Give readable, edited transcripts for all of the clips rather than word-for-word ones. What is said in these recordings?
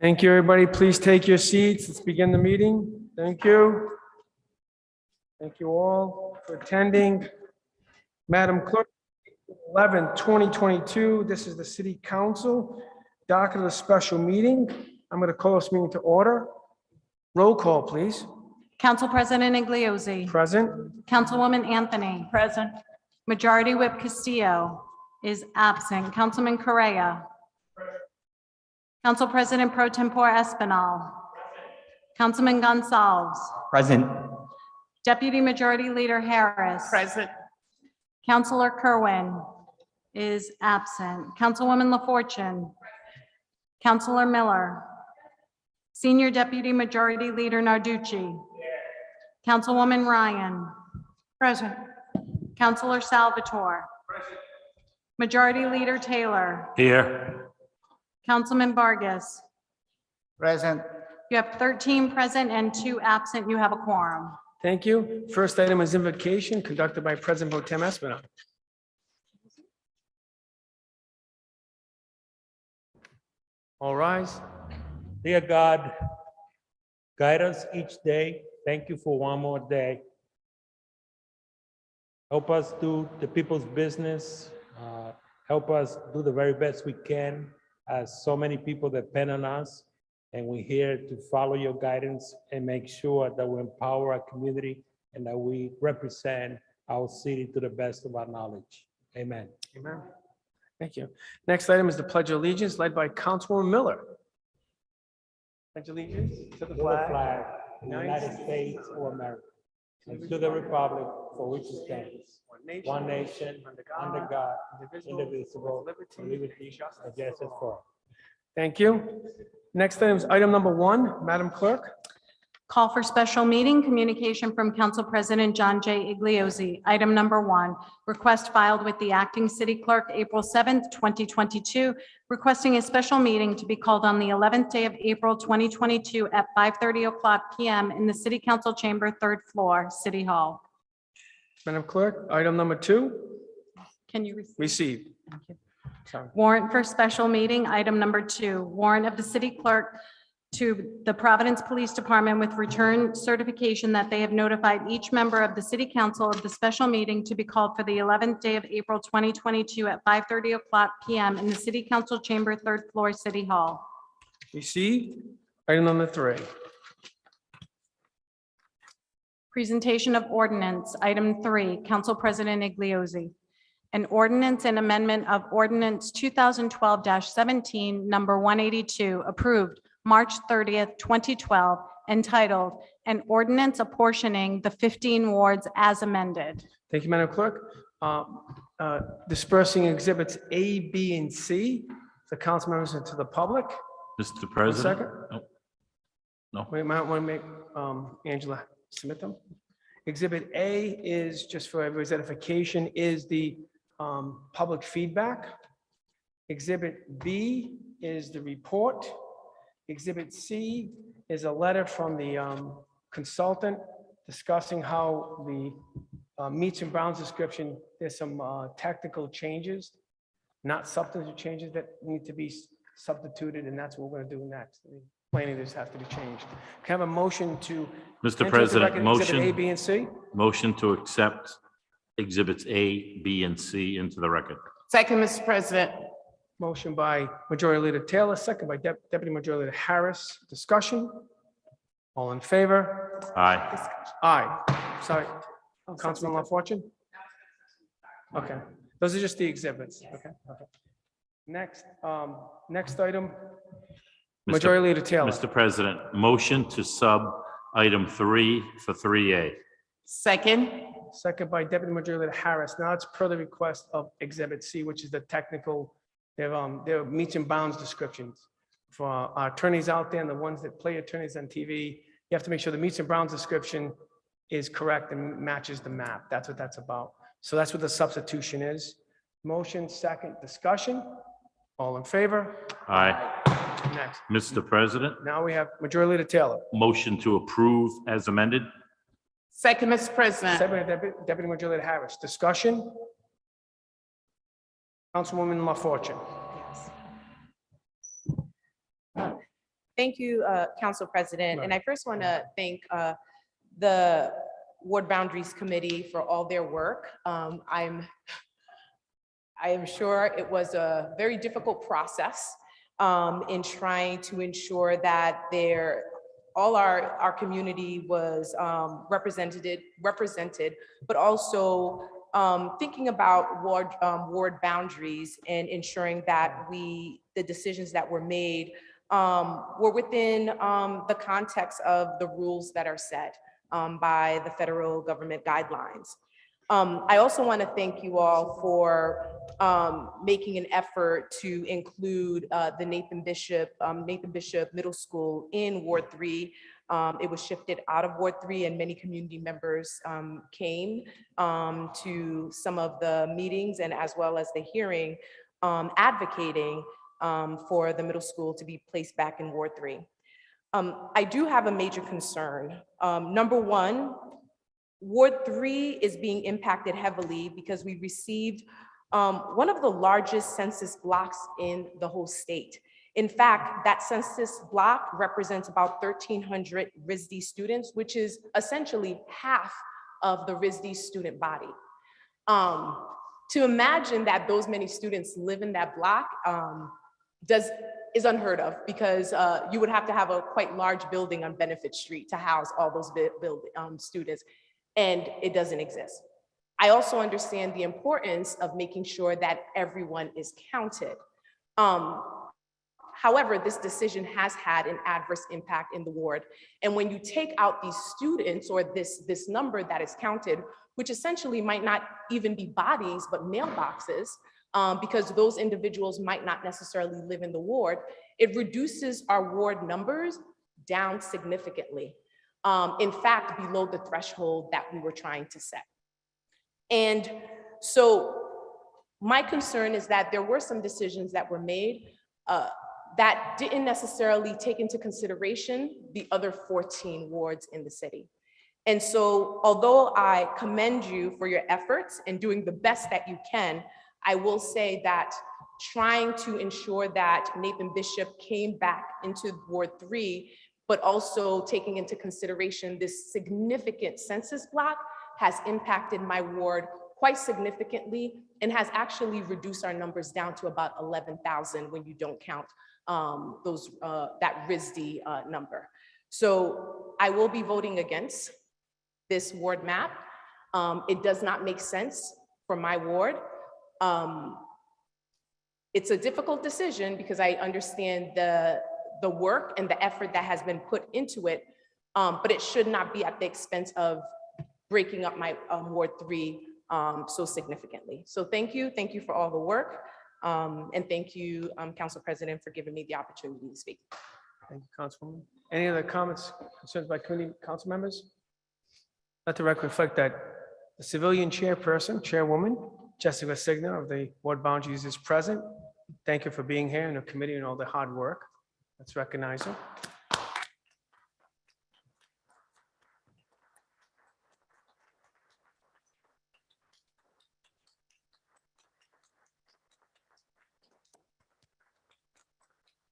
Thank you, everybody. Please take your seats. Let's begin the meeting. Thank you. Thank you all for attending. Madam Clerk, 11/2022, this is the City Council docket of the special meeting. I'm going to call this meeting to order. Roll call, please. Council President Igliozzi. Present. Councilwoman Anthony. Present. Majority Whip Castillo is absent. Councilman Correa. Council President Pro Tempore Espinal. Councilman Gonzalez. Present. Deputy Majority Leader Harris. Present. Councilor Kerwin is absent. Councilwoman LaFortune. Councilor Miller. Senior Deputy Majority Leader Narducci. Councilwoman Ryan. Present. Councilor Salvatore. Present. Majority Leader Taylor. Here. Councilman Vargas. Present. You have 13 present and 2 absent. You have a quorum. Thank you. First item is invocation conducted by President Pro Tem Espinal. All rise. Dear God, guide us each day. Thank you for one more day. Help us do the people's business. Help us do the very best we can, as so many people depend on us. And we're here to follow your guidance and make sure that we empower our community and that we represent our city to the best of our knowledge. Amen. Amen. Thank you. Next item is the Pledge of Allegiance led by Councilwoman Miller. Pledge allegiance to the To the flag. flag of the United States of America, and to the republic for which it stands, one nation, under God, indivisible, with liberty and justice for all. Thank you. Next item is item number 1, Madam Clerk. Call for special meeting, communication from Council President John J. Igliozzi. Item number 1, request filed with the acting city clerk April 7th, 2022, requesting a special meeting to be called on the 11th day of April, 2022 at 5:30 p.m. in the City Council Chamber, 3rd floor, City Hall. Madam Clerk, item number 2, Can you receive? received. Sorry. Warrant for special meeting, item number 2, warrant of the city clerk to the Providence Police Department with return certification that they have notified each member of the city council of the special meeting to be called for the 11th day of April 2022 at 5:30 p.m. in the City Council Chamber, 3rd floor, City Hall. Received. Item number 3. Presentation of ordinance, item 3, Council President Igliozzi. An ordinance and amendment of ordinance 2012-17, number 182, approved March 30th, 2012, entitled, "An Ordinance Apportioning the 15 Wards as Amended." Thank you, Madam Clerk. Dispersing exhibits A, B, and C. The council members and to the public. Mr. 1 President? second. No. We might want to make Angela submit them. Exhibit A is, just for everybody's edification, is the public feedback. Exhibit B is the report. Exhibit C is a letter from the consultant discussing how the meets and bounds description, there's some technical changes, not substantive changes that need to be substituted, and that's what we're going to do next. The planning just has to be changed. Can I have a motion to Mr. enter into President, record Exhibit A, motion, B, and C? motion to accept exhibits A, B, and C into the record. Second, Mr. President. Motion by Majority Leader Taylor, second by Deputy Majority Leader Harris. Discussion? All in favor? Aye. Aye. Sorry, Councilman LaFortune? Okay, those are just the exhibits. Okay. Next, next item, Majority Leader Taylor. Mr. President, motion to sub item 3 for 3A. Second. Second by Deputy Majority Leader Harris. Now it's per the request of Exhibit C, which is the technical, their meets and bounds descriptions. For our attorneys out there and the ones that play attorneys on TV, you have to make sure the meets and bounds description is correct and matches the map. That's what that's about. So that's what the substitution is. Motion, second, discussion. All in favor? Aye. Next. Mr. President, Now we have Majority Leader Taylor. motion to approve as amended. Second, Mr. President. Second by Deputy Majority Leader Harris. Discussion. Councilwoman LaFortune. Thank you, Council President. And Right. I first want to thank the Ward Boundaries Committee for all their work. I am sure it was a very difficult process in trying to ensure that all our community was represented, but also thinking about ward boundaries and ensuring that the decisions that were made were within the context of the rules that are set by the federal government guidelines. I also want to thank you all for making an effort to include the Nathan Bishop Middle School in Ward 3. It was shifted out of Ward 3 and many community members came to some of the meetings and as well as the hearing advocating for the middle school to be placed back in Ward 3. I do have a major concern. Number one, Ward 3 is being impacted heavily because we received one of the largest census blocks in the whole state. In fact, that census block represents about 1,300 RISD students, which is essentially half of the RISD student body. To imagine that those many students live in that block is unheard of because you would have to have a quite large building on Benefit Street to house all those students, and it doesn't exist. I also understand the importance of making sure that everyone is counted. However, this decision has had an adverse impact in the ward. And when you take out these students or this number that is counted, which essentially might not even be bodies, but mailboxes, because those individuals might not necessarily live in the ward, it reduces our ward numbers down significantly. In fact, below the threshold that we were trying to set. And so my concern is that there were some decisions that were made that didn't necessarily take into consideration the other 14 wards in the city. And so although I commend you for your efforts and doing the best that you can, I will say that trying to ensure that Nathan Bishop came back into Ward 3, but also taking into consideration this significant census block has impacted my ward quite significantly and has actually reduced our numbers down to about 11,000 when you don't count that RISD number. So I will be voting against this ward map. It does not make sense for my ward. It's a difficult decision because I understand the work and the effort that has been put into it, but it should not be at the expense of breaking up my Ward 3 so significantly. So thank you for all the work. And thank you, Council President, for giving me the opportunity to speak. Thank you, Councilwoman. Any other comments, concerns by committee council members? Let the record reflect that the civilian chairwoman, Jessica Signa of the Ward Boundaries is present. Thank you for being here in the committee and all the hard work. Let's recognize her.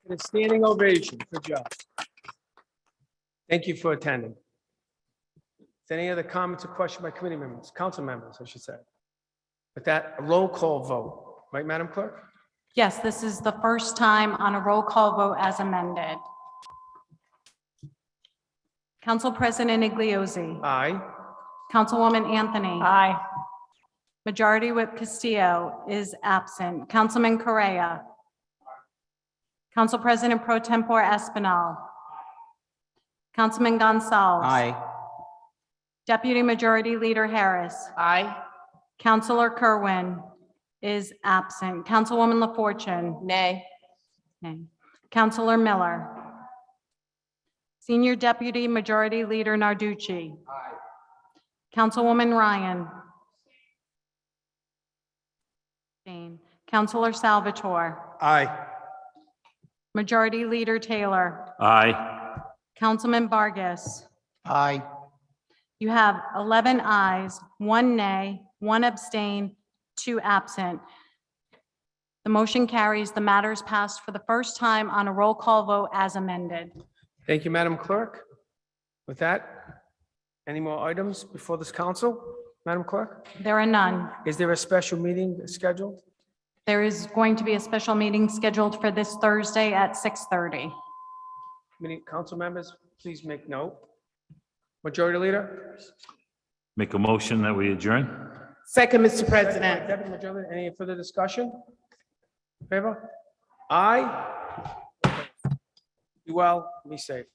And a standing ovation. Good job. Thank you for attending. Is there any other comments or questions by committee members, council members, I should say? With that, a roll call vote, right, Madam Clerk? Yes, this is the first time on a roll call vote as amended. Council President Igliozzi. Aye. Councilwoman Anthony. Aye. Majority Whip Castillo is absent. Councilman Correa. Council President Pro Tempore Espinal. Councilman Gonzalez. Aye. Deputy Majority Leader Harris. Aye. Councilor Kerwin is absent. Councilwoman LaFortune. Nay. Nay. Councilor Miller. Senior Deputy Majority Leader Narducci. Aye. Councilwoman Ryan. Abstain. Councilor Salvatore. Aye. Majority Leader Taylor. Aye. Councilman Vargas. Aye. You have 11 ayes, 1 nay, 1 abstain, 2 absent. The motion carries. The matter is passed for the first time on a roll call vote as amended. Thank you, Madam Clerk. With that, any more items before this council? Madam Clerk, There are none. is there a special meeting scheduled? There is going to be a special meeting scheduled for this Thursday at 6:30. Council members, please make note. Majority Leader? Make a motion that we adjourn? Second, Mr. Second by President. Deputy Majority Leader. Any further discussion? Favor? Aye. Be well, be safe.